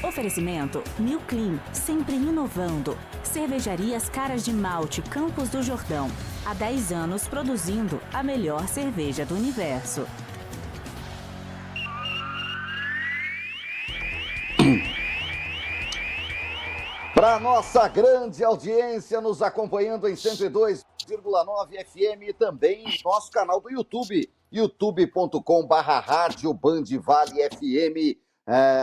Oferecimento New Clean, sempre inovando. Cervejarias Caras de Malte, Campos do Jordão. Há 10 anos produzindo a melhor cerveja do universo. Para nossa grande audiência nos acompanhando em 102,9 FM e também em nosso canal do YouTube, youtube.com/rádio Band Vale FM,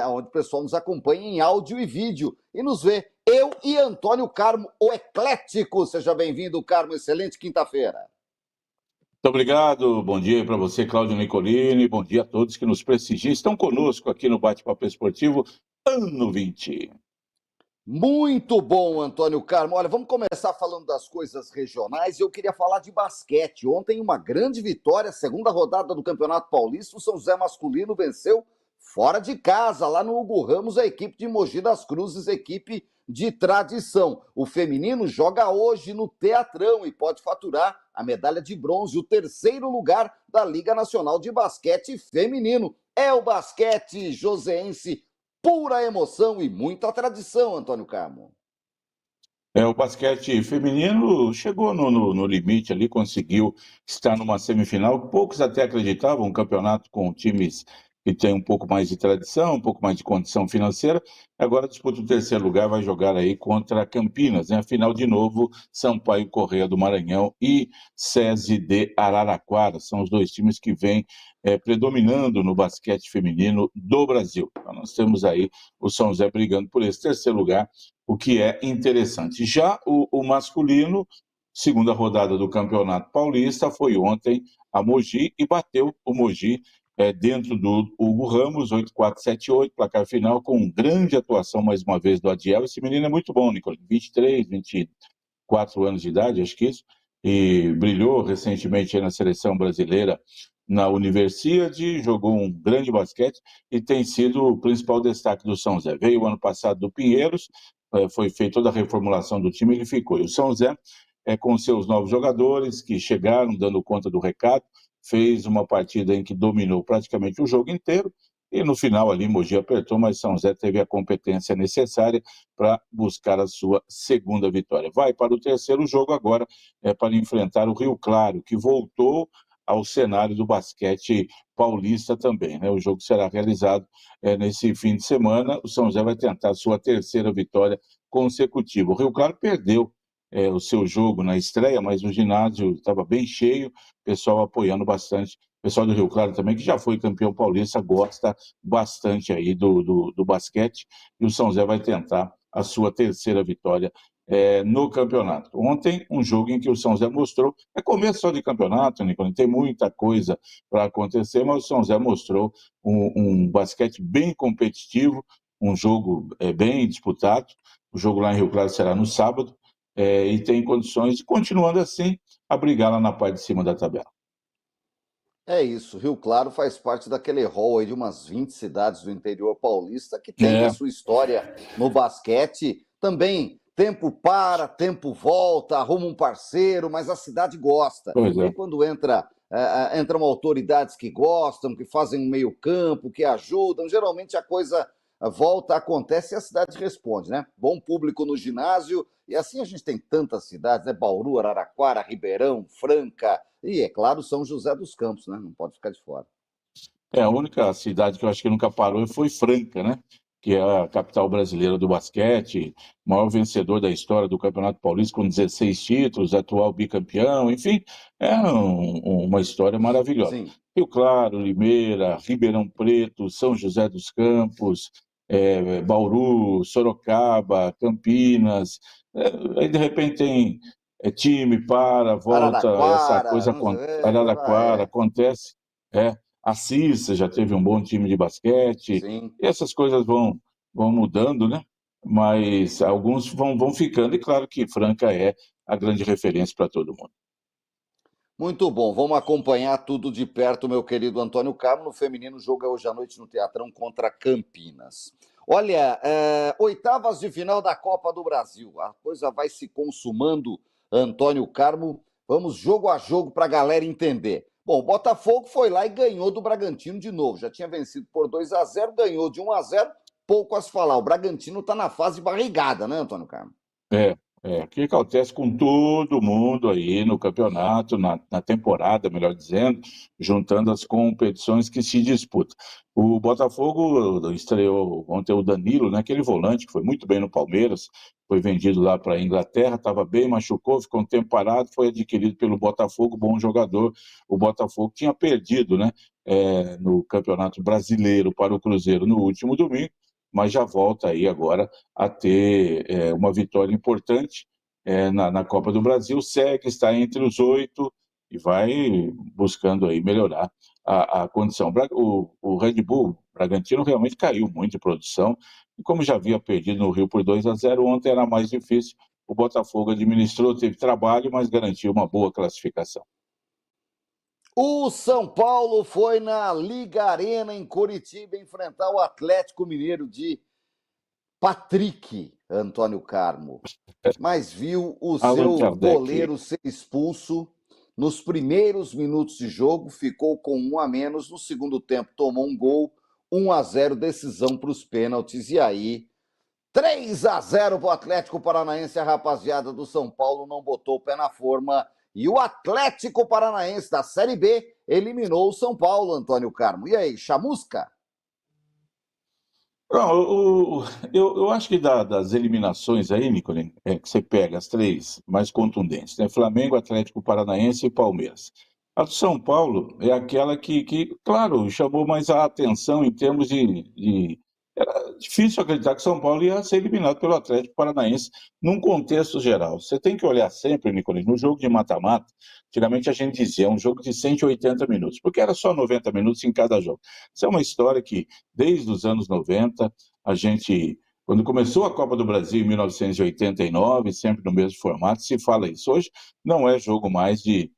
onde o pessoal nos acompanha em áudio e vídeo e nos vê. Eu e Antônio Carmo, o eclético. Seja bem-vindo, Carmo. Excelente quinta-feira. Muito obrigado. Bom dia para você, Cláudio Nicolini. Bom dia a todos que nos prestigiam. Estão conosco aqui no Bate-Papo Esportivo, ano 20. Muito bom, Antônio Carmo. Olha, vamos começar falando das coisas regionais. Eu queria falar de basquete. Ontem, uma grande vitória, segunda rodada do Campeonato Paulista. O São José masculino venceu fora de casa, lá no Hugo Ramos, a equipe de Mogi das Cruzes, equipe de tradição. O feminino joga hoje no Teatrão e pode faturar a medalha de bronze, o terceiro lugar da Liga Nacional de Basquete Feminino. É o basquete joseense, pura emoção e muita tradição, Antônio Carmo. O basquete feminino chegou no limite ali, conseguiu estar numa semifinal. Poucos até acreditavam, um campeonato com times que tem um pouco mais de tradição, um pouco mais de condição financeira. Agora disputa o terceiro lugar, vai jogar aí contra Campinas, né? Afinal, de novo, Sampaio Corrêa do Maranhão e SESI de Araraquara. São os dois times que vêm predominando no basquete feminino do Brasil. Então, nós temos aí o São José brigando por esse terceiro lugar, o que é interessante. Já o masculino, segunda rodada do Campeonato Paulista, foi ontem a Mogi e bateu o Mogi dentro do Hugo Ramos, 8-4-7-8, placar final, com grande atuação, mais uma vez, do Adiel. Esse menino é muito bom, Nicolas, 23, 24 anos de idade, acho que isso, e brilhou recentemente aí na seleção brasileira, na Universidade, jogou um grande basquete e tem sido o principal destaque do São José. Veio o ano passado do Pinheiros, foi feita toda a reformulação do time, ele ficou. E o São José, com seus novos jogadores que chegaram, dando conta do recado, fez uma partida em que dominou praticamente o jogo inteiro, e no final ali Mogi apertou, mas São José teve a competência necessária para buscar a sua segunda vitória. Vai para o terceiro jogo agora, para enfrentar o Rio Claro, que voltou ao cenário do basquete paulista também, né? O jogo será realizado nesse fim de semana. O São José vai tentar a sua terceira vitória consecutiva. O Rio Claro perdeu o seu jogo na estreia, mas o ginásio estava bem cheio, pessoal apoiando bastante. O pessoal do Rio Claro também, que já foi campeão paulista, gosta bastante aí do basquete, e o São José vai tentar a sua terceira vitória no campeonato. Ontem, um jogo em que o São José mostrou, começo só de campeonato, Nicolas, tem muita coisa para acontecer, mas o São José mostrou um basquete bem competitivo, um jogo bem disputado. O jogo lá em Rio Claro será no sábado, e tem condições de, continuando assim, a brigar lá na parte de cima da tabela. É isso, Rio Claro faz parte daquele rol aí de umas 20 cidades do interior paulista que tem a sua história no basquete. Também, tempo para, tempo volta, arruma um parceiro, mas a cidade gosta. Pois E é. aí quando entram autoridades que gostam, que fazem um meio campo, que ajudam, geralmente a coisa volta, acontece e a cidade responde, né? Bom público no ginásio, e assim a gente tem tantas cidades, né? Bauru, Araraquara, Ribeirão, Franca, e é claro, São José dos Campos, né? Não pode ficar de fora. A única cidade que eu acho que nunca parou foi Franca, né? Que é a capital brasileira do basquete, maior vencedor da história do Campeonato Paulista, com 16 títulos, atual bicampeão, enfim, é uma história maravilhosa. Sim. Rio Claro, Limeira, Ribeirão Preto, São José dos Campos, Bauru, Sorocaba, Campinas, aí de repente tem time, volta, essa Araraquara, coisa, não sei, Araraquara, acontece, Assis já teve um bom time de basquete, sim. e essas coisas vão mudando, né? Mas alguns vão ficando, e claro que Franca é a grande referência para todo mundo. Muito bom, vamos acompanhar tudo de perto, meu querido Antônio Carmo. No feminino, o jogo é hoje à noite no Teatrão contra Campinas. Olha, oitavas de final da Copa do Brasil. A coisa vai se consumando, Antônio Carmo. Vamos jogo a jogo para a galera entender. Bom, o Botafogo foi lá e ganhou do Bragantino de novo. Já tinha vencido por 2-0, ganhou de 1-0, pouco a se falar. O Bragantino está na fase barrigada, né, Antônio Carlos? O que acontece com todo mundo aí no campeonato, na temporada, melhor dizendo, juntando as competições que se disputam. O Botafogo estreou ontem o Danilo, né, aquele volante que foi muito bem no Palmeiras, foi vendido lá para a Inglaterra, estava bem, machucou, ficou um tempo parado, foi adquirido pelo Botafogo, bom jogador. O Botafogo tinha perdido, né, no Campeonato Brasileiro para o Cruzeiro no último domingo, mas já volta aí agora a ter uma vitória importante na Copa do Brasil, segue, está entre os 8 e vai buscando aí melhorar a condição. O Red Bull Bragantino realmente caiu muito de produção, e como já havia perdido no Rio por 2-0, ontem era mais difícil. O Botafogo administrou, teve trabalho, mas garantiu uma boa classificação. O São Paulo foi na Liga Arena, em Curitiba, enfrentar o Atlético Mineiro de Patrick, Antônio Carmo. Mas viu o seu goleiro ser expulso nos primeiros minutos de jogo, ficou com 1 a menos, no segundo tempo tomou um gol, 1-0, decisão para os pênaltis, e aí 3-0 para o Atlético Paranaense. A rapaziada do São Paulo não botou o pé na forma, e o Atlético Paranaense da Série B eliminou o São Paulo, Antônio Carmo. E aí, chamusca? Não, eu acho que das eliminações aí, Nicolini, que você pega as 3 mais contundentes, né? Flamengo, Atlético Paranaense e Palmeiras. A do São Paulo é aquela que, claro, chamou mais a atenção em termos de. Era difícil acreditar que São Paulo ia ser eliminado pelo Atlético Paranaense num contexto geral. Você tem que olhar sempre, Nicolini, no jogo de mata-mata. Antigamente a gente dizia um jogo de 180 minutos, porque era só 90 minutos em cada jogo. Isso é uma história que, desde os anos 90, a gente, quando começou a Copa do Brasil em 1989, sempre no mesmo formato, se fala isso. Hoje não é jogo mais de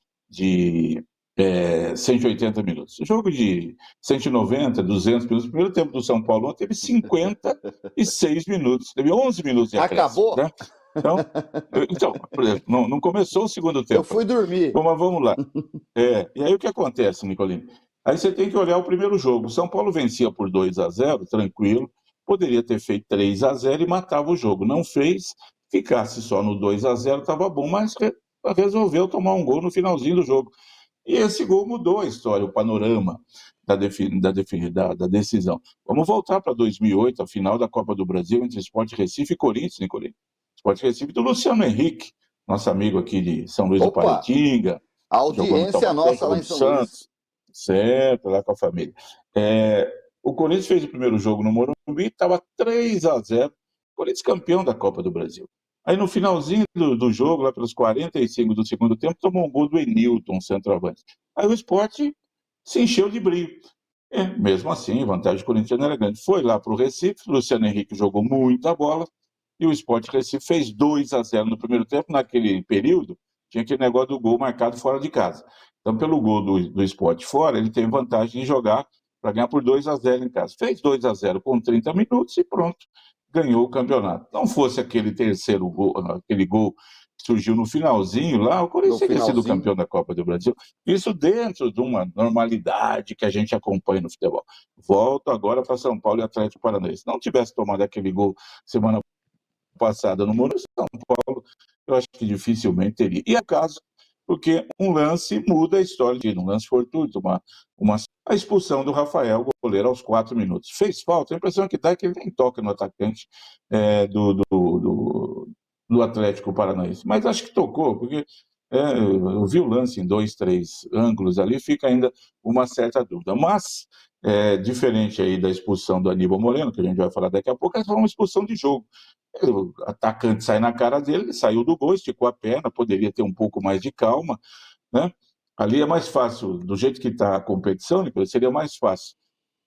180 minutos. Jogo de 190, 200 minutos. O primeiro tempo do São Paulo teve 56 minutos, teve 11 minutos de acréscimo. Acabou? Né? Então, por exemplo, não começou o segundo tempo. Eu fui dormir. Bom, mas vamos lá. E aí o que acontece, Nicolini? Aí você tem que olhar o primeiro jogo. O São Paulo vencia por 2-0, tranquilo, poderia ter feito 3-0 e matava o jogo. Não fez, ficasse só no 2-0, estava bom, mas resolveu tomar um gol no finalzinho do jogo. E esse gol mudou a história, o panorama da decisão. Vamos voltar para 2008, a final da Copa do Brasil entre Sport Recife e Corinthians, Nicolini. Sport Recife do Luciano Henrique, nosso amigo aqui de São Luís do Paraitinga. A audiência nossa lá em São Luís. Certo, lá com a família. O Corinthians fez o primeiro jogo no Morumbi, estava 3-0, Corinthians campeão da Copa do Brasil. Aí no finalzinho do jogo, lá pelos 45 do segundo tempo, tomou um gol do Enilton, centroavante. Aí o Sport se encheu de brilho. Mesmo assim, a vantagem corintiana era grande. Foi lá para o Recife, o Luciano Henrique jogou muita bola, e o Sport Recife fez 2-0 no primeiro tempo. Naquele período, tinha aquele negócio do gol marcado fora de casa. Então, pelo gol do Sport fora, ele tem vantagem de jogar para ganhar por 2-0 em casa. Fez 2-0 com 30 minutos e pronto, ganhou o campeonato. Não fosse aquele terceiro gol, aquele gol que surgiu no finalzinho lá, o Corinthians teria sido campeão da Copa do Brasil. Isso dentro de uma normalidade que a gente acompanha no futebol. Volto agora para São Paulo e Atlético Paranaense. Se não tivesse tomado aquele gol semana passada no Morumbi, São Paulo, eu acho que dificilmente teria. E é o caso, porque um lance muda a história, um lance fortuito, a expulsão do Rafael, goleiro, aos 4 minutos. Fez falta, a impressão que dá é que ele nem toca no atacante do Atlético Paranaense. Mas acho que tocou, porque eu vi o lance em 2, 3 ângulos ali, fica ainda uma certa dúvida. Mas, diferente aí da expulsão do Aníbal Moreno, que a gente vai falar daqui a pouco, é uma expulsão de jogo. O atacante sai na cara dele, ele saiu do gol, esticou a perna, poderia ter um pouco mais de calma, né? Ali é mais fácil, do jeito que está a competição, Nicolas, seria mais fácil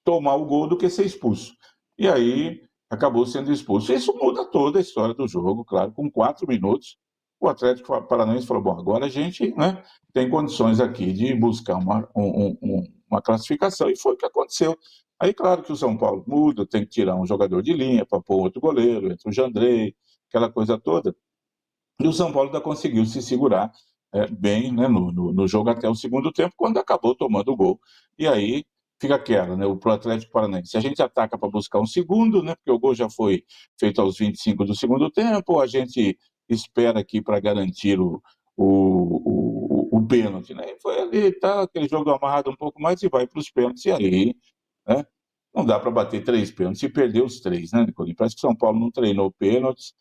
tomar o gol do que ser expulso. E aí acabou sendo expulso. Isso muda toda a história do jogo, claro. Com 4 minutos, o Atlético Paranaense falou, bom, agora a gente, né, tem condições aqui de buscar uma classificação, e foi o que aconteceu. Aí, claro que o São Paulo muda, tem que tirar um jogador de linha para pôr outro goleiro, entra o Jandrei, aquela coisa toda. E o São Paulo ainda conseguiu se segurar bem, né, no jogo até o segundo tempo, quando acabou tomando o gol. E aí fica aquela, né? Pro Atlético Paranaense. Se a gente ataca para buscar um segundo, né? Porque o gol já foi feito aos 25 do segundo tempo, a gente espera aqui para garantir o pênalti, né? E foi ali, tá, aquele jogo amarrado um pouco mais e vai para os pênaltis, e aí, né? Não dá para bater 3 pênaltis e perder os 3, né, Nicolinho? Parece que o São Paulo não treinou pênaltis,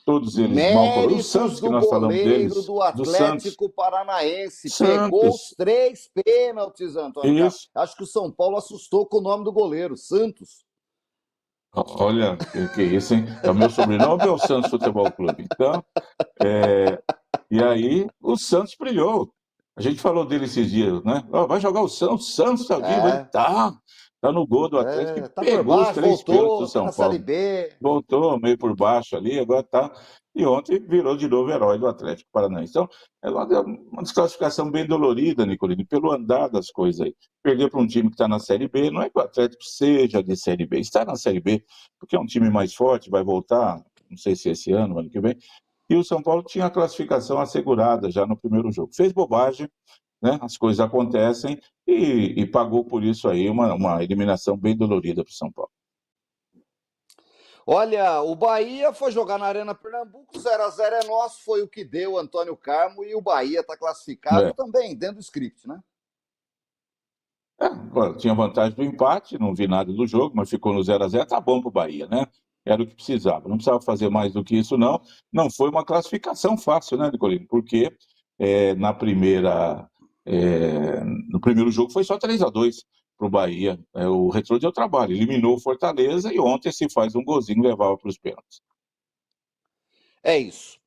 todos eles mal colocados. O Méritos Santos, que do nós falamos goleiro deles, do do Santos. Atlético Paranaense. Pegou os Santos, 3 pênaltis, Antônio Carlos. isso. Acho que o São Paulo assustou com o nome do goleiro, Santos. Olha, que isso, hein? É o meu sobrenome é o Santos Futebol Clube. Então, e aí o Santos brilhou. A gente falou dele esses dias, né? Ó, vai jogar o Santos tá vivo, ele tá no gol do Atlético, Tá por pegou os baixo, 3 pênaltis do voltou, tá São na Série Paulo. B. Voltou meio por baixo ali, agora tá. E ontem virou de novo herói do Atlético Paranaense. Então, é uma desclassificação bem dolorida, Nicolini, pelo andar das coisas aí. Perder para um time que está na Série B, não é que o Atlético seja de Série B, está na Série B, porque é um time mais forte, vai voltar, não sei se esse ano que vem. E o São Paulo tinha a classificação assegurada já no primeiro jogo. Fez bobagem, né? As coisas acontecem e pagou por isso aí uma eliminação bem dolorida para o São Paulo. Olha, o Bahia foi jogar na Arena Pernambuco, 0x0 é nosso, foi o que deu Antônio Carmo, e o Bahia está classificado também, dentro do script, né? Tinha vantagem do empate, não vi nada do jogo, mas ficou no 0x0, tá bom pro Bahia, né? Era o que precisava, não precisava fazer mais do que isso, não. Não foi uma classificação fácil, né, Nicolino? Porque no primeiro jogo foi só 3x2 pro Bahia. O Retrô deu trabalho, eliminou o Fortaleza e ontem se faz um golzinho e levava para os pênaltis. É isso.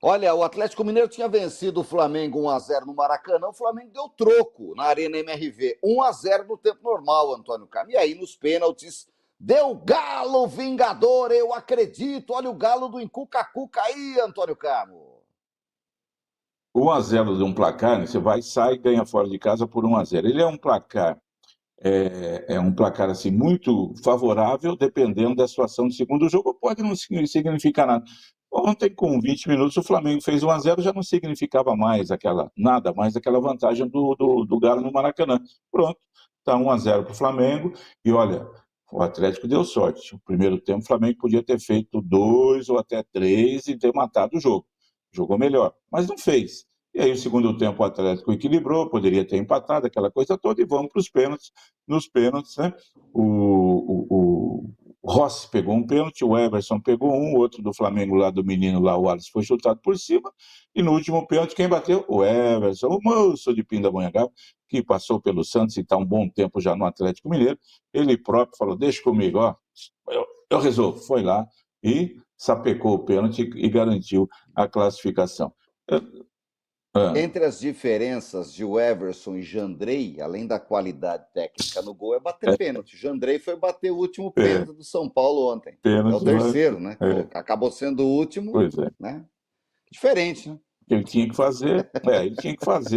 Olha, o Atlético Mineiro tinha vencido o Flamengo 1x0 no Maracanã, o Flamengo deu troco na Arena MRV, 1x0 no tempo normal, Antônio Carmo. E aí, nos pênaltis, deu Galo Vingador, eu acredito. Olha o Galo do Incuca-Cuca aí, Antônio Carmo. 1x0 de um placar, né? Você vai, sai e ganha fora de casa por 1x0. Ele é um placar assim, muito favorável, dependendo da situação do segundo jogo, pode não significar nada. Ontem, com 20 minutos, o Flamengo fez 1x0, já não significava nada mais aquela vantagem do Galo no Maracanã. Pronto, está 1x0 para o Flamengo, e olha, o Atlético deu sorte. No primeiro tempo, o Flamengo podia ter feito 2 ou até 3 e ter matado o jogo. Jogou melhor, mas não fez. E aí, o segundo tempo, o Atlético equilibrou, poderia ter empatado, aquela coisa toda, e vamos para os pênaltis. Nos pênaltis, né? O Rossi pegou um pênalti, o Everson pegou um, o outro do Flamengo lá, do menino lá, o Alisson, foi chutado por cima, e no último pênalti, quem bateu? O Everson, o moço de Pindamonhangaba, que passou pelo Santos e está um bom tempo já no Atlético Mineiro. Ele próprio falou, deixa comigo, ó, eu resolvo. Foi lá e sapecou o pênalti e garantiu a classificação. Entre as diferenças de Everson e Jandrei, além da qualidade técnica no gol, é bater pênalti. Jandrei foi bater o último pênalti do São Paulo ontem. Pênalti, é o terceiro, né? Acabou sendo o último. Pois é. Né? Diferente, né? Ele tinha que fazer,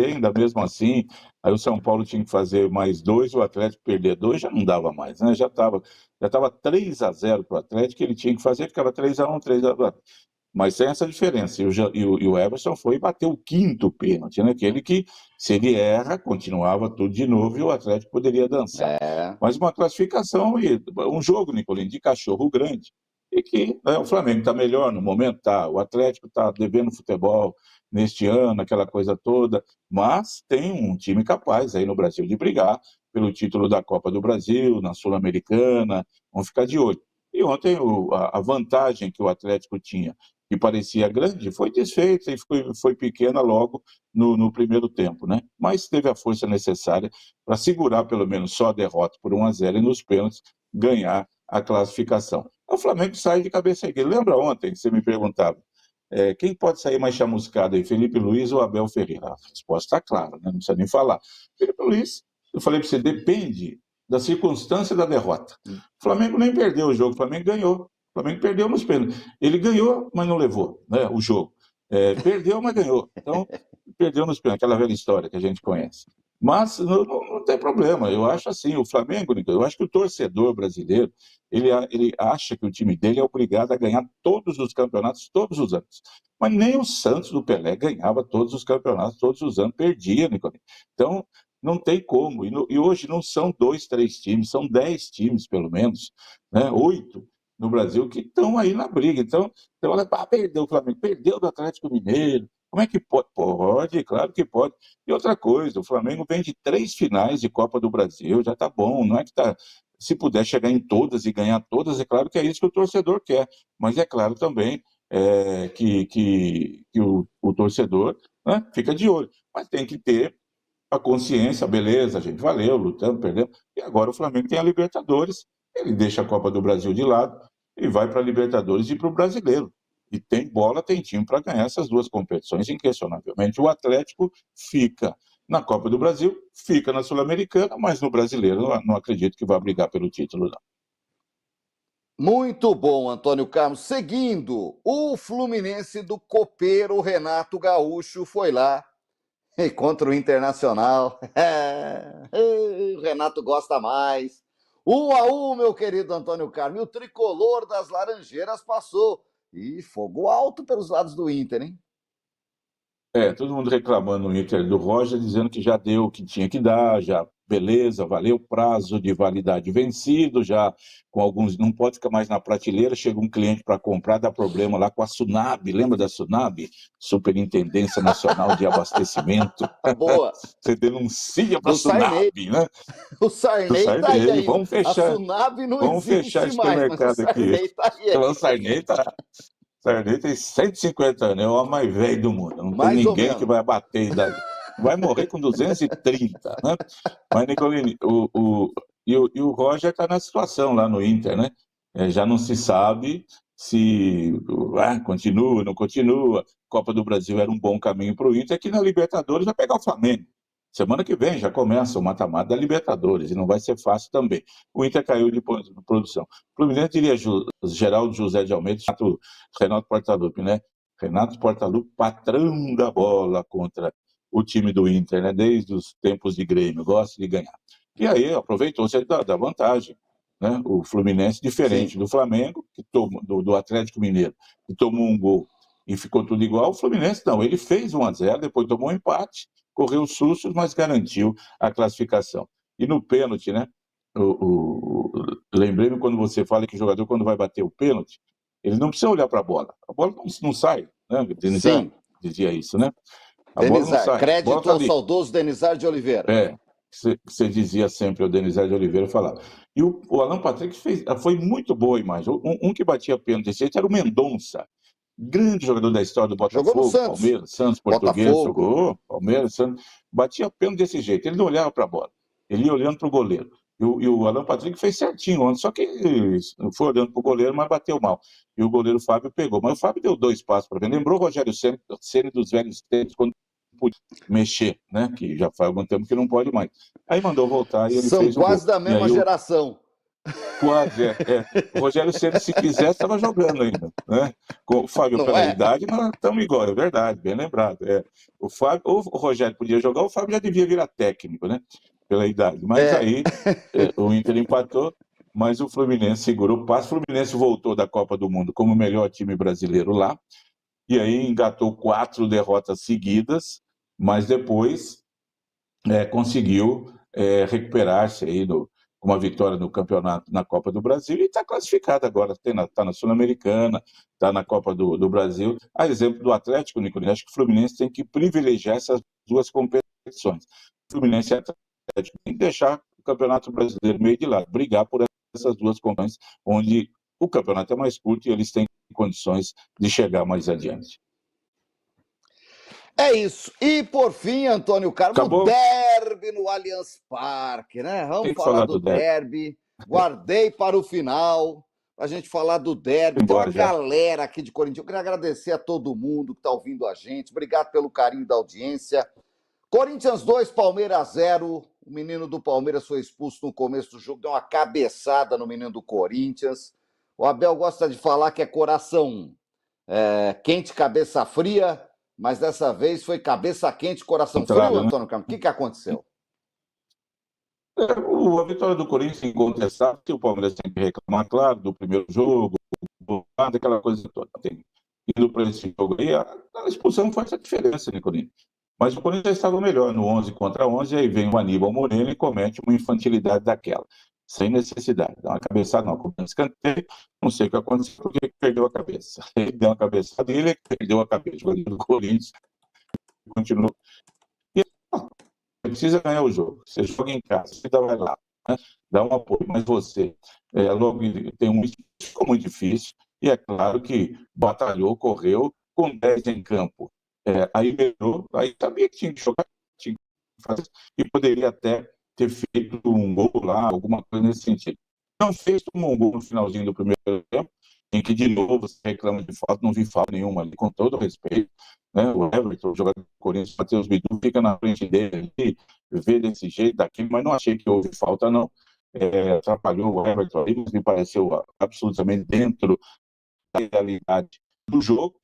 ainda mesmo assim. Aí o São Paulo tinha que fazer mais 2, o Atlético perder 2, já não dava mais, né? Já estava 3x0 para o Atlético, ele tinha que fazer, ficava 3x1, 3x2. Mas tem essa diferença. E o Everson foi e bateu o quinto pênalti, né? Aquele que, se ele erra, continuava tudo de novo e o Atlético poderia dançar. Mas uma classificação e um jogo, Nicolino, de cachorro grande. E que o Flamengo está melhor no momento, tá? O Atlético está devendo futebol neste ano, aquela coisa toda. Mas tem um time capaz aí no Brasil de brigar pelo título da Copa do Brasil, na Sul-Americana. Vamos ficar de olho. E ontem a vantagem que o Atlético tinha, que parecia grande, foi desfeita e foi pequena logo no primeiro tempo, né? Mas teve a força necessária para segurar pelo menos só a derrota por 1x0 e nos pênaltis ganhar a classificação. O Flamengo sai de cabeça erguida. Lembra ontem que você me perguntava quem pode sair mais chamuscado aí, Felipe Luiz ou Abel Ferreira? A resposta está clara, né? Não precisa nem falar. Felipe Luiz, eu falei para você, depende da circunstância da derrota. O Flamengo nem perdeu o jogo, o Flamengo ganhou. O Flamengo perdeu nos pênaltis. Ele ganhou, mas não levou, né, o jogo. Perdeu, mas ganhou. Então, perdeu nos pênaltis, aquela velha história que a gente conhece. Mas não tem problema. Eu acho assim, o Flamengo, eu acho que o torcedor brasileiro, ele acha que o time dele é obrigado a ganhar todos os campeonatos, todos os anos. Mas nem o Santos do Pelé ganhava todos os campeonatos, todos os anos, perdia, Nicolino. Então, Não tem como. E hoje não são 2, 3 times, são 10 times, pelo menos, né? 8 no Brasil, que estão aí na briga. Então, você olha, perdeu o Flamengo, perdeu do Atlético Mineiro. Como é que pode? Pode, claro que pode. E outra coisa, o Flamengo vem de 3 finais de Copa do Brasil, já está bom, não é que está. Se puder chegar em todas e ganhar todas, é claro que é isso que o torcedor quer. Mas é claro também que o torcedor, né, fica de olho. Mas tem que ter a consciência, beleza, gente, valeu, lutando, perdemos. E agora o Flamengo tem a Libertadores, ele deixa a Copa do Brasil de lado e vai para a Libertadores e para o Brasileiro. E tem bola, tem time para ganhar essas duas competições, inquestionavelmente. O Atlético fica na Copa do Brasil, fica na Sul-Americana, mas no Brasileiro não acredito que vai brigar pelo título, não. Muito bom, Antônio Carlos. Seguindo, o Fluminense do copeiro Renato Gaúcho foi lá e contra o Internacional. O Renato gosta mais. 1-1, meu querido Antônio Carlos. E o tricolor das Laranjeiras passou. E fogo alto pelos lados do Inter, hein? Todo mundo reclamando no Inter do Roger, dizendo que já deu o que tinha que dar, já beleza, valeu, prazo de validade vencido, já com alguns, não pode ficar mais na prateleira, chega um cliente para comprar, dá problema lá com a Sunab, lembra da Sunab? Superintendência Nacional de Abastecimento. Boa. Você denuncia para a Sunab, né? O Sarney tá aí ainda. Vamos fechar, A Sunab não vamos existe fechar esse mais, mercado mas o Sarney aqui. tá aí ainda. O Sarney tem 150 anos, é o homem mais velho do mundo. Não Mais tem ou ninguém menos. que vai bater a idade. Vai morrer com 230, né? Mas, Nicolini, o Roger está na situação lá no Inter, né? Já não se sabe se continua, não continua. Copa do Brasil era um bom caminho para o Inter, que na Libertadores vai pegar o Flamengo. Semana que vem já começa o mata-mata da Libertadores, e não vai ser fácil também. O Inter caiu de produção. O Fluminense diria Geraldo José de Almeida, Renato Portaluppi, né? Renato Portaluppi, patrão da bola contra o time do Inter, né? Desde os tempos de Grêmio, gosta de ganhar. E aí aproveitou-se da vantagem, né? O Fluminense, diferente Sim. do Flamengo, do Atlético Mineiro, que tomou um gol e ficou tudo igual. O Fluminense não, ele fez 1-0, depois tomou um empate, correu sustos, mas garantiu a classificação. E no pênalti, né? Lembrei-me quando você fala que o jogador, quando vai bater o pênalti, ele não precisa olhar para a bola não sai, né? Denizar dizia isso, né? A bola não sai. Crédito ao saudoso Denizar de Oliveira. Você dizia sempre, o Denizar de Oliveira falava. E o Alan Patrick foi muito boa a imagem. Um que batia pênalti desse jeito era o Mendonça. Grande jogador da história do Botafogo, Palmeiras, Santos, Português, jogou, Palmeiras, Santos, batia pênalti desse jeito, ele não olhava para a bola, ele ia olhando para o goleiro. E o Alan Patrick fez certinho ontem, só que foi olhando para o goleiro, mas bateu mal. E o goleiro Fábio pegou. Mas o Fábio deu 2 passos para frente. Lembrou o Rogério Ceni dos velhos tempos, quando podia mexer, né? Que já faz algum tempo que não pode mais. Aí mandou voltar e ele São fez o gol. quase da mesma geração. Quase, O Rogério Ceni, se quisesse, estava jogando ainda, né? Com o Fábio, pela idade, nós estamos igual, é verdade, bem lembrado. O Fábio, ou o Rogério podia jogar, o Fábio já devia virar técnico, né? Pela idade. Mas aí o Inter empatou, mas o Fluminense segurou o passo. O Fluminense voltou da Copa do Mundo como o melhor time brasileiro lá, e aí engatou 4 derrotas seguidas, mas depois conseguiu recuperar-se aí com uma vitória no campeonato, na Copa do Brasil, e está classificado agora, está na Sul-Americana, está na Copa do Brasil. A exemplo do Atlético, Nicolini, acho que o Fluminense tem que privilegiar essas duas competições. O Fluminense e o Atlético tem que deixar o Campeonato Brasileiro meio de lado, brigar por essas duas competições, onde o campeonato é mais curto e eles têm condições de chegar mais adiante. É isso. E, por fim, Antônio Carlos, Acabou? o derby no Allianz Parque, né? Vamos falar do derby. Guardei para o final, para a gente falar do derby. Tem uma galera aqui de Corinthians. Eu queria agradecer a todo mundo que está ouvindo a gente. Obrigado pelo carinho da audiência. Corinthians 2, Palmeiras 0. O menino do Palmeiras foi expulso no começo do jogo, deu uma cabeçada no menino do Corinthians. O Abel gosta de falar que é coração quente, cabeça fria. Mas dessa vez foi cabeça quente, coração frio, Antônio Carlos. O que aconteceu? A vitória do Corinthians incontestável, que o Palmeiras tem que reclamar, claro, do primeiro jogo, daquela coisa toda. Indo para esse jogo aí, a expulsão faz a diferença, Nicolini. Mas o Corinthians já estava melhor no 11 contra 11, aí vem o Aníbal Moreno e comete uma infantilidade daquela, sem necessidade. Dá uma cabeçada, não, cobrando escanteio, não sei o que aconteceu, porque perdeu a cabeça. Ele deu uma cabeçada dele, perdeu a cabeça. O goleiro do Corinthians continuou. E precisa ganhar o jogo. Você joga em casa, você vai lá, né? Dá um apoio, mas você logo tem um ficou muito difícil, e é claro que batalhou, correu, com 10 em campo. Aí melhorou, aí sabia que tinha que jogar, tinha que fazer, e poderia até ter feito um gol lá, alguma coisa nesse sentido. Não fez, tomou um gol no finalzinho do primeiro tempo, em que de novo você reclama de falta, não vi falta nenhuma ali, com todo o respeito, né? O Everton, o jogador do Corinthians, Matheus Bidu, fica na frente dele ali, vê desse jeito, daquilo, mas não achei que houve falta, não. Atrapalhou o Everton ali, mas me pareceu absolutamente dentro da realidade do jogo,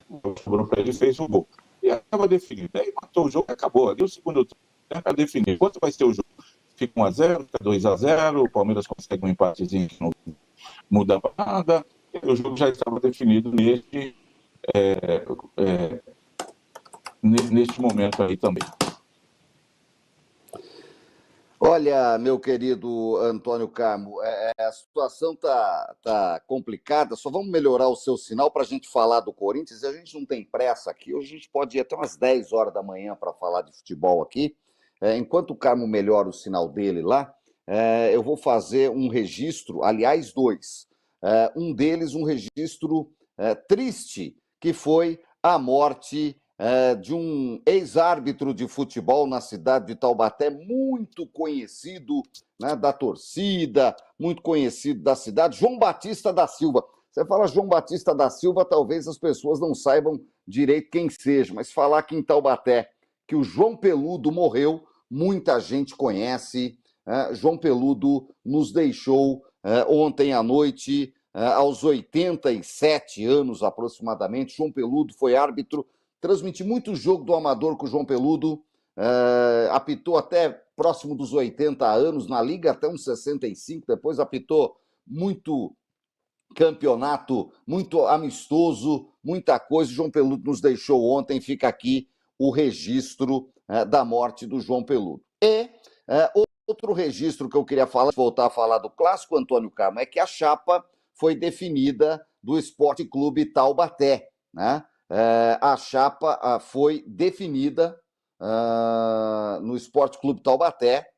sobrou para ele e fez um gol. E estava definido. Aí matou o jogo e acabou. Ali o segundo tempo para definir. Quanto vai ser o jogo? Fica 1-0, fica 2-0, o Palmeiras consegue um empatezinho que não muda para nada, e o jogo já estava definido neste momento aí também. Olha, meu querido Antônio Carmo, a situação tá complicada, só vamos melhorar o seu sinal para a gente falar do Corinthians, e a gente não tem pressa aqui, hoje a gente pode ir até umas 10 horas da manhã para falar de futebol aqui. Enquanto o Carmo melhora o sinal dele lá, eu vou fazer um registro, aliás, dois. Um deles, um registro triste, que foi a morte de um ex-árbitro de futebol na cidade de Taubaté, muito conhecido, né, da torcida, muito conhecido da cidade, João Batista da Silva. Você fala João Batista da Silva, talvez as pessoas não saibam direito quem seja, mas falar aqui em Taubaté que o João Peludo morreu, muita gente conhece. João Peludo nos deixou ontem à noite, aos 87 anos aproximadamente. João Peludo foi árbitro, transmiti muito jogo do amador com o João Peludo, apitou até próximo dos 80 anos, na Liga até uns 65, depois apitou muito campeonato, muito amistoso, muita coisa. O João Peludo nos deixou ontem, fica aqui o registro da morte do João Peludo. E outro registro que eu queria falar, voltar a falar do clássico, Antônio Carmo, é que a chapa foi definida do Esporte Clube Taubaté, né? A chapa foi definida no Esporte Clube Taubaté,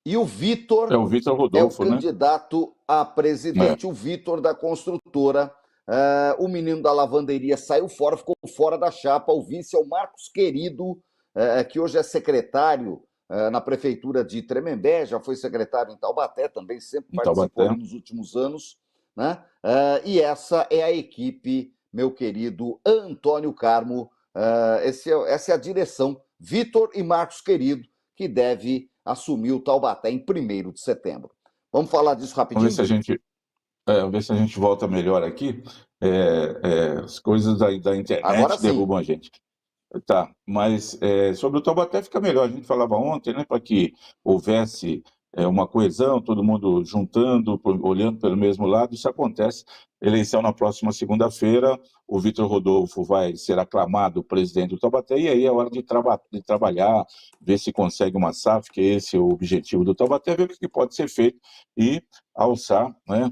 e o Vitor Rodolfo, é o candidato a presidente, o Vitor da construtora. O menino da lavanderia saiu fora, ficou fora da chapa. O vice é o Marcos Querido, que hoje é secretário na prefeitura de Tremembé, já foi secretário em Taubaté também, sempre participou nos últimos anos, né? E essa é a equipe, meu querido Antônio Carmo. Essa é a direção, Vitor e Marcos Querido, que deve assumir o Taubaté em 1º de setembro. Vamos falar disso rapidinho? Vamos ver se a gente volta melhor aqui. As coisas da internet agora derrubam a gente. Tá, mas sobre o Taubaté fica melhor. A gente falava ontem, né, para que houvesse uma coesão, todo mundo juntando, olhando pelo mesmo lado. Isso acontece. Eleição na próxima segunda-feira, o Vitor Rodolfo vai ser aclamado presidente do Taubaté, e aí é hora de trabalhar, ver se consegue uma SAF, que esse é o objetivo do Taubaté, ver o que pode ser feito e alçar, né,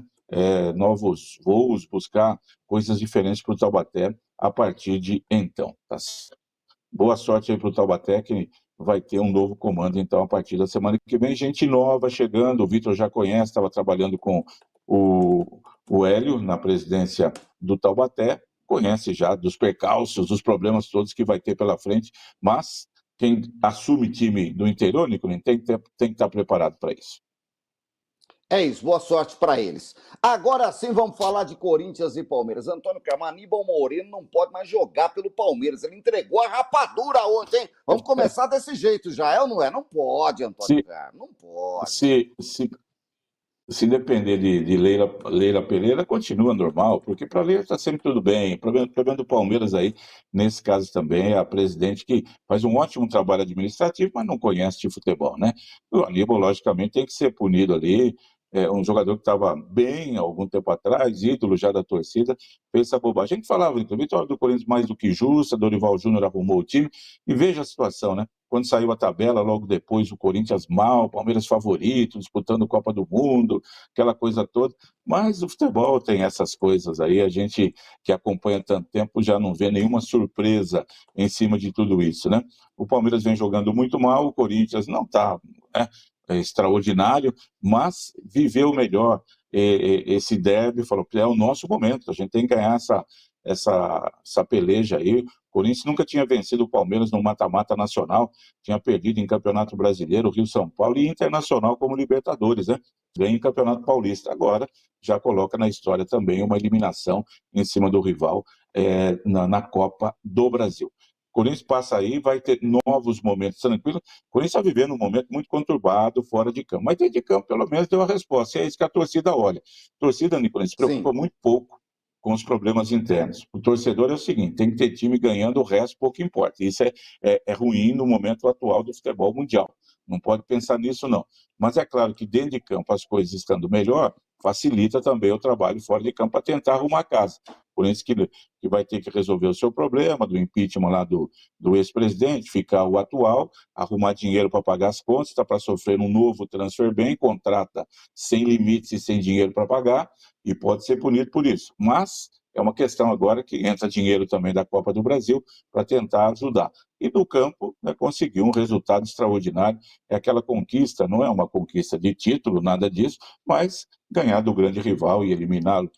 novos voos, buscar coisas diferentes para o Taubaté a partir de então. Tá? Boa sorte aí para o Taubaté, que vai ter um novo comando, então, a partir da semana que vem. Gente nova chegando, o Vitor já conhece, estava trabalhando com o Hélio na presidência do Taubaté, conhece já dos percalços, dos problemas todos que vai ter pela frente, mas quem assume time do interior, Nicolino, tem que estar preparado para isso. É isso, boa sorte para eles. Agora sim vamos falar de Corinthians e Palmeiras. Antônio Carmo, Aníbal Moreno não pode mais jogar pelo Palmeiras. Ele entregou a rapadura ontem, hein? Vamos começar desse jeito já, é ou não é? Não pode, Antônio Carmo, não pode. Se depender de Leila Pereira, continua normal, porque para Leila está sempre tudo bem. O problema do Palmeiras aí, nesse caso também, é a presidente que faz um ótimo trabalho administrativo, mas não conhece de futebol, né? O Aníbal, logicamente, tem que ser punido ali, um jogador que estava bem há algum tempo atrás, ídolo já da torcida, fez essa bobagem. A gente falava, então, vitória do Corinthians mais do que justa, Dorival Júnior arrumou o time, e veja a situação, né? Quando saiu a tabela, logo depois o Corinthians mal, Palmeiras favorito, disputando Copa do Mundo, aquela coisa toda. Mas o futebol tem essas coisas aí, a gente que acompanha tanto tempo já não vê nenhuma surpresa em cima de tudo isso, né? O Palmeiras vem jogando muito mal, o Corinthians não está, né, extraordinário, mas viveu melhor esse derby, falou, é o nosso momento, a gente tem que ganhar essa peleja aí. O Corinthians nunca tinha vencido o Palmeiras no mata-mata nacional, tinha perdido em Campeonato Brasileiro, Rio-São Paulo, e Internacional como Libertadores, né? Ganha em Campeonato Paulista. Agora já coloca na história também uma eliminação em cima do rival na Copa do Brasil. O Corinthians passa aí, vai ter novos momentos tranquilos. O Corinthians está vivendo um momento muito conturbado fora de campo. Mas dentro de campo, pelo menos, deu a resposta. E é isso que a torcida olha. A torcida, Nicolas, se preocupa muito pouco com os problemas internos. O torcedor é o seguinte, tem que ter time ganhando, o resto pouco importa. Isso é ruim no momento atual do futebol mundial. Não pode pensar nisso, não. Mas é claro que dentro de campo, as coisas estando melhor, facilita também o trabalho fora de campo para tentar arrumar a casa. Por isso que vai ter que resolver o seu problema do impeachment lá do ex-presidente, ficar o atual, arrumar dinheiro para pagar as contas, está para sofrer um novo transfer ban, contrata sem limites e sem dinheiro para pagar, e pode ser punido por isso. Mas é uma questão agora que entra dinheiro também da Copa do Brasil para tentar ajudar. E no campo, né, conseguiu um resultado extraordinário. É aquela conquista, não é uma conquista de título, nada disso, mas ganhar do grande rival e eliminá-lo,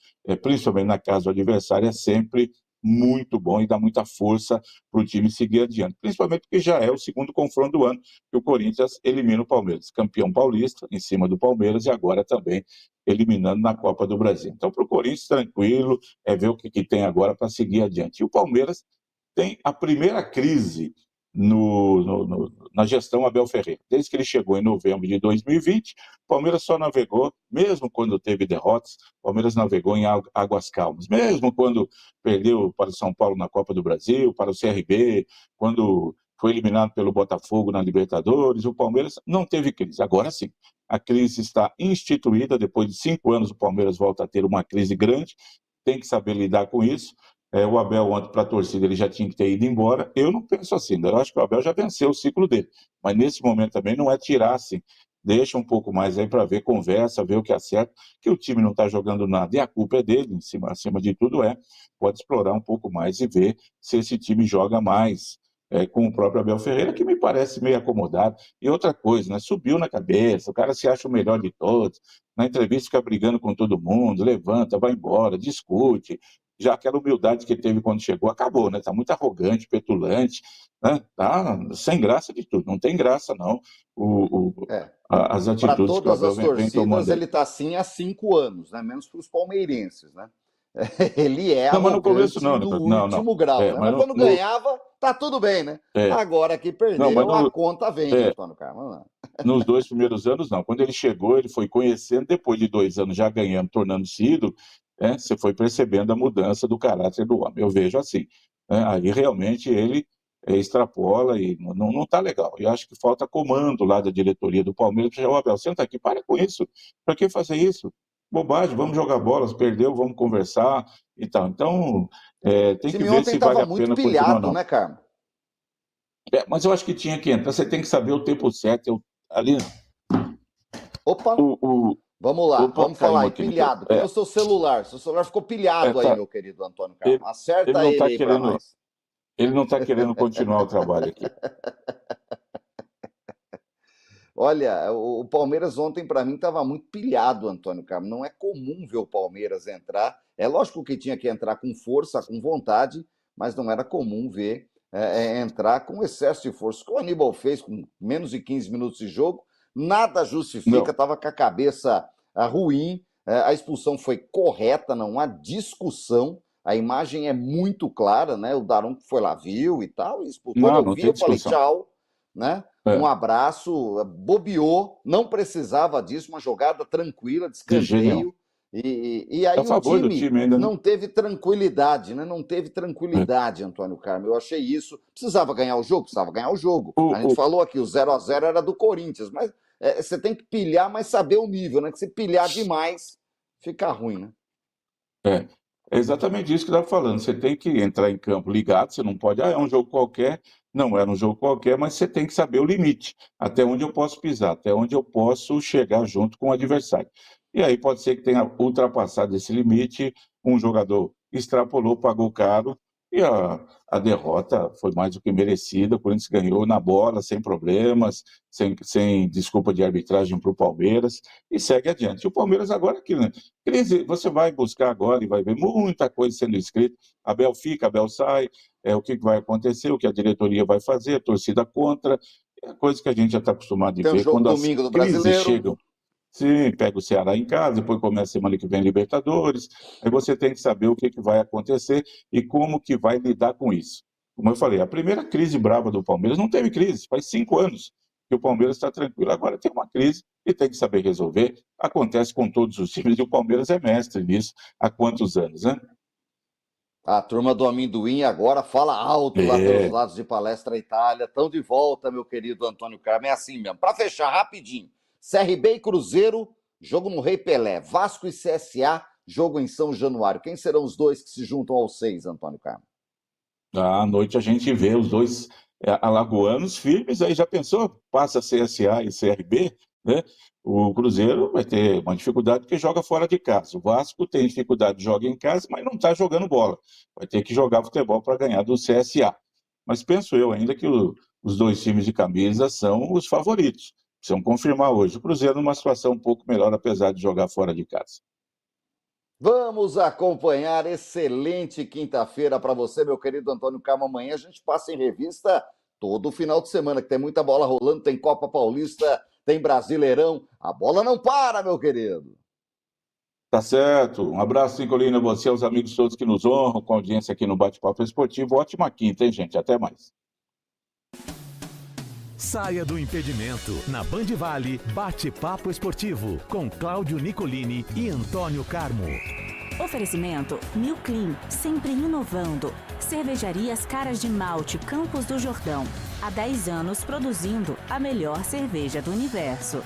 principalmente na casa do adversário, é sempre muito bom e dá muita força para o time seguir adiante. Principalmente porque já é o segundo confronto do ano que o Corinthians elimina o Palmeiras. Campeão paulista, em cima do Palmeiras, e agora também eliminando na Copa do Brasil. Então, para o Corinthians, tranquilo, ver o que tem agora para seguir adiante. E o Palmeiras tem a primeira crise na gestão Abel Ferreira. Desde que ele chegou em novembro de 2020, o Palmeiras só navegou, mesmo quando teve derrotas, o Palmeiras navegou em águas calmas. Mesmo quando perdeu para o São Paulo na Copa do Brasil, para o CRB, quando foi eliminado pelo Botafogo na Libertadores, o Palmeiras não teve crise. Agora sim, a crise está instituída, depois de 5 anos o Palmeiras volta a ter uma crise grande, tem que saber lidar com isso. O Abel ontem para a torcida ele já tinha que ter ido embora. Eu não penso assim, eu acho que o Abel já venceu o ciclo dele, mas nesse momento também não é tirar assim, deixa um pouco mais aí para ver, conversa, ver o que acerta, que o time não está jogando nada e a culpa é dele, acima de tudo pode explorar um pouco mais e ver se esse time joga mais com o próprio Abel Ferreira, que me parece meio acomodado. E outra coisa, né, subiu na cabeça, o cara se acha o melhor de todos, na entrevista fica brigando com todo mundo, levanta, vai embora, discute. Já aquela humildade que ele teve quando chegou, acabou, né? Está muito arrogante, petulante, né? Tá sem graça de tudo, não tem graça, não, as atitudes que o Abel vem tomando. Ele está assim há 5 anos, né? Menos para os palmeirenses, né? Ele não, mas no começo, do último grau, né? Mas quando ganhava, tá tudo bem, né? Agora que perdeu, a conta vem, Antônio Carlos. Nos 2 primeiros anos, não. Quando ele chegou, ele foi conhecendo, depois de 2 anos já ganhando, tornando-se ídolo, você foi percebendo a mudança do caráter do homem. Eu vejo assim. Aí realmente ele extrapola e não está legal. Eu acho que falta comando lá da diretoria do Palmeiras. O Abel, senta aqui, para com isso. Para que fazer isso? Bobagem, vamos jogar bola, se perdeu, vamos conversar e tal. Então, tem que ver se vale a pena continuar ou não. Né, Carmo? Mas eu acho que tinha que entrar. Você tem que saber o tempo certo. Ali. Opa! Vamos lá, vamos falar aí, pilhado. Cadê o seu celular? Seu celular ficou pilhado aí, meu querido Antônio Carlos. Acerta ele aí para nós. Ele não está querendo continuar o trabalho aqui. Olha, o Palmeiras ontem, para mim, estava muito pilhado, Antônio Carlos. Não é comum ver o Palmeiras entrar. É lógico que tinha que entrar com força, com vontade, mas não era comum ver entrar com excesso de força. O que o Aníbal fez com menos de 15 minutos de jogo, nada justifica, estava com a cabeça ruim, a expulsão foi correta, não há discussão, a imagem é muito clara, né? O Daronco foi lá, viu e tal, e expulsou. Quando eu vi, eu falei tchau, né? Um abraço, bobeou, não precisava disso, uma jogada tranquila, de escanteio. E aí o time ainda não teve tranquilidade, né? Não teve tranquilidade, Antônio Carlos. Eu achei isso. Precisava ganhar o jogo? Precisava ganhar o jogo. A gente falou aqui, o 0-0 era do Corinthians, mas você tem que pilhar, mas saber o nível, né? Que se pilhar demais, fica ruim, né? É exatamente isso que eu estava falando. Você tem que entrar em campo ligado, você não pode, é um jogo qualquer. Não era um jogo qualquer, mas você tem que saber o limite, até onde eu posso pisar, até onde eu posso chegar junto com o adversário. E aí pode ser que tenha ultrapassado esse limite, um jogador extrapolou, pagou caro, e a derrota foi mais do que merecida. O Corinthians ganhou na bola, sem problemas, sem desculpa de arbitragem para o Palmeiras, e segue adiante. E o Palmeiras agora é aquilo, né? Crise, você vai buscar agora e vai ver muita coisa sendo escrita. Abel fica, Abel sai, o que vai acontecer, o que a diretoria vai fazer, a torcida contra, é coisa que a gente já está acostumado a Tem o ver. jogo Quando as domingo do crises Brasileiro. chegam, sim, pega o Ceará em casa, depois começa a semana que vem Libertadores, aí você tem que saber o que vai acontecer e como que vai lidar com isso. Como eu falei, a primeira crise brava do Palmeiras não teve crise, faz 5 anos que o Palmeiras está tranquilo. Agora tem uma crise e tem que saber resolver. Acontece com todos os times e o Palmeiras é mestre nisso há quantos anos, né? A turma do amendoim agora fala alto lá pelos lados de Palestra Itália. Estão de volta, meu querido Antônio Carmo. É assim mesmo. Para fechar rapidinho, CRB e Cruzeiro, jogo no Rei Pelé. Vasco e CSA, jogo em São Januário. Quem serão os dois que se juntam aos 6, Antônio Carmo? À noite a gente vê os dois alagoanos firmes, aí já pensou? Passa CSA e CRB, né? O Cruzeiro vai ter uma dificuldade porque joga fora de casa. O Vasco tem dificuldade, joga em casa, mas não está jogando bola. Vai ter que jogar futebol para ganhar do CSA. Mas penso eu ainda que os dois times de camisa são os favoritos. Precisam confirmar hoje. O Cruzeiro numa situação um pouco melhor, apesar de jogar fora de casa. Vamos acompanhar. Excelente quinta-feira para você, meu querido Antônio Carmo. Amanhã a gente passa em revista todo o final de semana, que tem muita bola rolando, tem Copa Paulista, tem Brasileirão. A bola não para, meu querido. Tá certo. Um abraço, Nicolina, você, aos amigos todos que nos honram com a audiência aqui no Bate-Papo Esportivo. Ótima quinta, hein, gente? Até mais. Saia do impedimento. Na Band Vale, Bate-Papo Esportivo, com Cláudio Nicolini e Antônio Carmo. Oferecimento New Clean, sempre inovando. Cervejarias Caras de Malte, Campos do Jordão. Há 10 anos produzindo a melhor cerveja do universo.